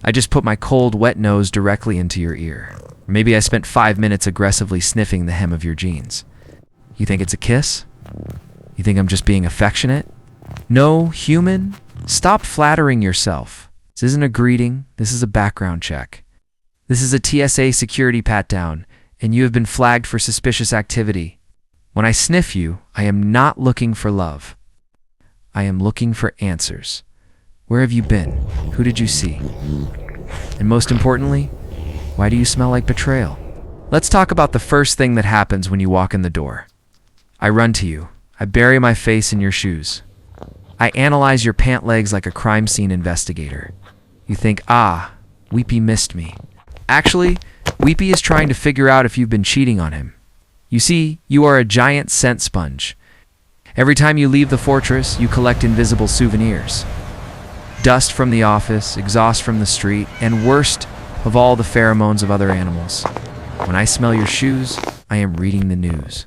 I just put my cold, wet nose directly into your ear. Or maybe I spent 5 minutes aggressively sniffing the hem of your jeans. You think it's a kiss? You think I'm just being affectionate? No, human, stop flattering yourself. This isn't a greeting, this is a background check. This is a TSA security pat-down, and you have been flagged for suspicious activity. When I sniff you, I am not looking for love. I am looking for answers. Where have you been? Who did you see? And most importantly, why do you smell like betrayal? Let's talk about the first thing that happens when you walk in the door. I run to you. I bury my face in your shoes. I analyze your pant legs like a crime scene investigator. You think, Weepy missed me. Actually, Weepy is trying to figure out if you've been cheating on him. You see, you are a giant scent sponge. Every time you leave the fortress, you collect invisible souvenirs. Dust from the office, exhaust from the street, and worst of all, the pheromones of other animals. When I smell your shoes, I am reading the news.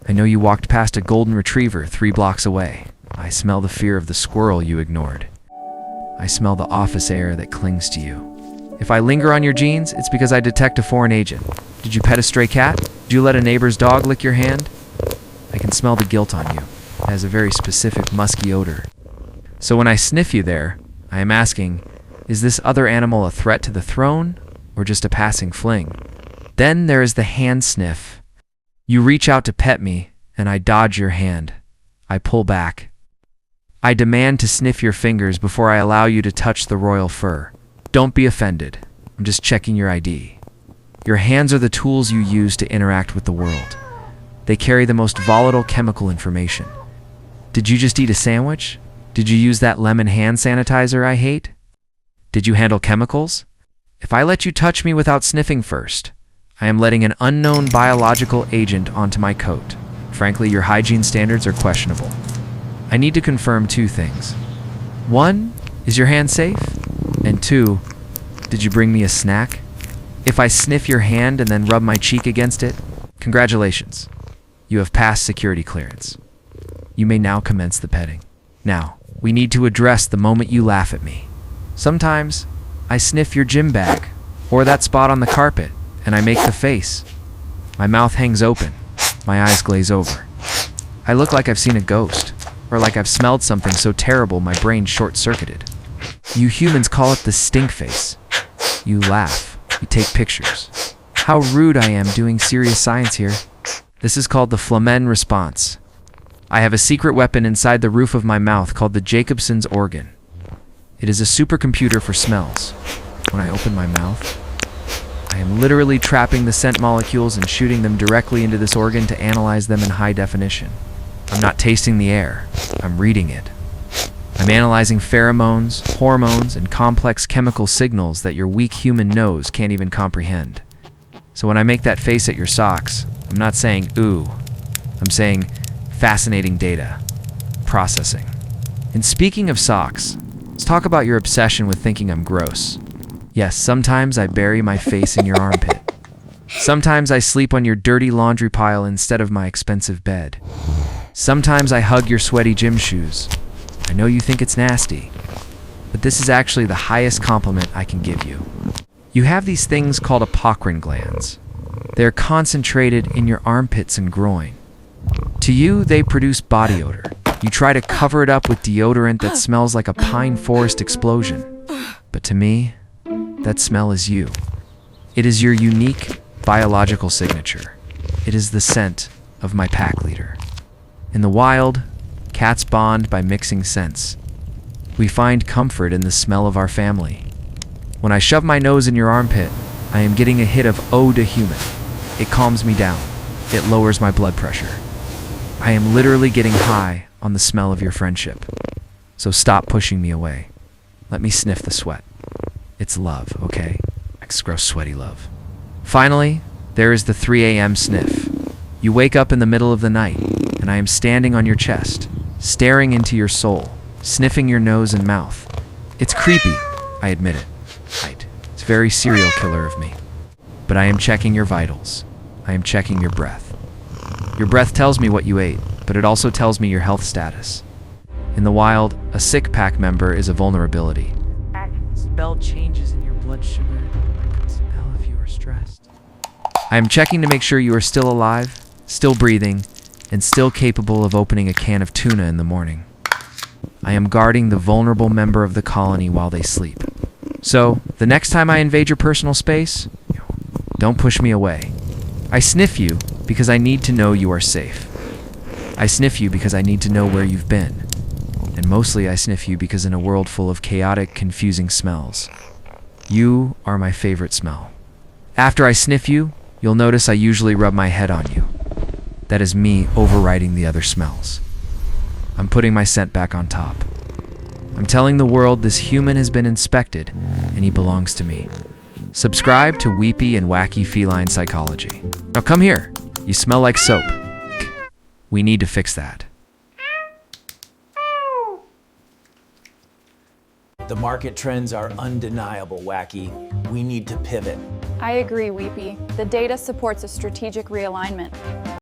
I know you walked past a golden retriever 3 blocks away. I smell the fear of the squirrel you ignored. I smell the office air that clings to you. If I linger on your jeans, it's because I detect a foreign agent. Did you pet a stray cat? Did you let a neighbor's dog lick your hand? I can smell the guilt on you. It has a very specific musky odor. So when I sniff you there, I am asking, is this other animal a threat to the throne or just a passing fling? Then there is the hand sniff. You reach out to pet me, and I dodge your hand. I pull back. I demand to sniff your fingers before I allow you to touch the royal fur. Don't be offended. I'm just checking your ID. Your hands are the tools you use to interact with the world. They carry the most volatile chemical information. Did you just eat a sandwich? Did you use that lemon hand sanitizer I hate? Did you handle chemicals? If I let you touch me without sniffing first, I am letting an unknown biological agent onto my coat. Frankly, your hygiene standards are questionable. I need to confirm 2 things. 1, is your hand safe? And 2, did you bring me a snack? If I sniff your hand and then rub my cheek against it, congratulations. You have passed security clearance. You may now commence the petting. Now, we need to address the moment you laugh at me. Sometimes, I sniff your gym bag, or that spot on the carpet, and I make the face. My mouth hangs open. My eyes glaze over. I look like I've seen a ghost, or like I've smelled something so terrible my brain short-circuited. You humans call it the stink face. You laugh. You take pictures. How rude I am doing serious science here. This is called the Flehmen Response. I have a secret weapon inside the roof of my mouth called the Jacobson's organ. It is a supercomputer for smells. When I open my mouth, I am literally trapping the scent molecules and shooting them directly into this organ to analyze them in high definition. I'm not tasting the air, I'm reading it. I'm analyzing pheromones, hormones, and complex chemical signals that your weak human nose can't even comprehend. So when I make that face at your socks, I'm not saying ooh, I'm saying fascinating data, processing. And speaking of socks, let's talk about your obsession with thinking I'm gross. Yes, sometimes I bury my face in your armpit. Sometimes I sleep on your dirty laundry pile instead of my expensive bed. Sometimes I hug your sweaty gym shoes. I know you think it's nasty, but this is actually the highest compliment I can give you. You have these things called apocrine glands. They're concentrated in your armpits and groin. To you, they produce body odor. You try to cover it up with deodorant that smells like a pine forest explosion. But to me, that smell is you. It is your unique biological signature. It is the scent of my pack leader. In the wild, cats bond by mixing scents. We find comfort in the smell of our family. When I shove my nose in your armpit, I am getting a hit of eau de human. It calms me down. It lowers my blood pressure. I am literally getting high on the smell of your friendship. So stop pushing me away. Let me sniff the sweat. It's love, okay? Gross, sweaty love. Finally, there is the 3 a.m. sniff. You wake up in the middle of the night, and I am standing on your chest, staring into your soul, sniffing your nose and mouth. It's creepy, I admit it. Right. It's very serial killer of me. But I am checking your vitals. I am checking your breath. Your breath tells me what you ate, but it also tells me your health status. In the wild, a sick pack member is a vulnerability. bell changes in your blood sugar. I can smell if you are stressed. I am checking to make sure you are still alive, still breathing, and still capable of opening a can of tuna in the morning. I am guarding the vulnerable member of the colony while they sleep. So, the next time I invade your personal space, don't push me away. I sniff you because I need to know you are safe. I sniff you because I need to know where you've been. And mostly I sniff you because in a world full of chaotic, confusing smells, you are my favorite smell. After I sniff you, you'll notice I usually rub my head on you. That is me overriding the other smells. I'm putting my scent back on top. I'm telling the world this human has been inspected and he belongs to me. Subscribe to Weepy and Wacky Feline Psychology. Now come here. You smell like soap. We need to fix that. The market trends are undeniable, Wacky. We need to pivot. I agree, Weepy. The data supports a strategic realignment.